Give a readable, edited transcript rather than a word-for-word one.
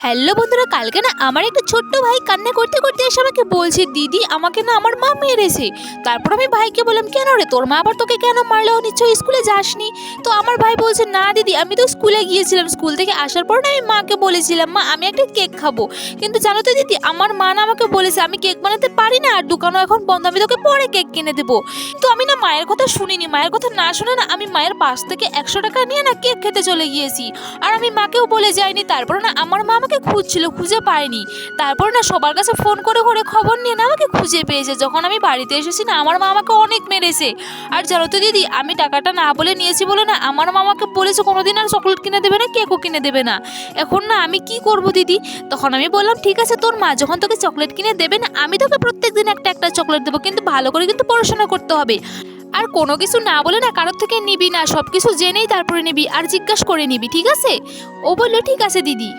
Hello বন্ধুরা, কালকে না আমার একটা ছোট্ট ভাই কান্না করতে করতে এসে আমাকে বলছে, দিদি আমাকে না আমার মা মেরেছে। তারপর আমি ভাইকে বললাম, কেন রে, তোর মা আবার তোকে কেন মারলো, নিশ্চয়ই স্কুলে যাসনি? তো আমার ভাই বলছে, না দিদি আমি তো স্কুলে গিয়েছিলাম, স্কুল থেকে আসার পর না আমি মাকে বলেছিলাম, মা আমি একটা কেক খাবো। কিন্তু জানো তো দিদি, আমার মা না আমাকে বলেছে আমি কেক বানাতে পারি না, আর দোকানও এখন বন্ধ, আমি তোকে পরে কেক কিনে দেবো। তো আমি না মায়ের কথা শুনিনি, মায়ের কথা না শুনে না আমি মায়ের পাশ থেকে 100 টাকা নিয়ে না কেক খেতে চলে গিয়েছি। আর আমি মাকেও বলে যাইনি। তারপর না আমার মা আমাকে খুঁজছিল, খুঁজে পায়নি। তারপর না সবার কাছে ফোন করে করে খবর নিয়ে না আমাকে খুঁজে পেয়েছে। যখন আমি বাড়িতে এসেছি না, আমার মা আমাকে অনেক মেরেছে। আর জানো তো দিদি, আমি টাকাটা না বলে নিয়েছি বলে না আমার মা আমাকে বলেছে কোনোদিন আর চকলেট কিনে দেবে না, কেকও কিনে দেবে না। এখন না আমি কি করব দিদি? তখন আমি বললাম, ঠিক আছে তোর মা যখন তোকে চকলেট কিনে দেবে না, আমি তোকে প্রত্যেকদিন একটা একটা চকলেট দেবো, কিন্তু ভালো করে কিন্তু পড়াশোনা করতে হবে। আর কোনো কিছু না বলে না কারোর থেকে নিবি না, সব কিছু জেনেই তারপরে নিবি, আর জিজ্ঞাসা করে নিবি, ঠিক আছে? ও বললো, ঠিক আছে দিদি।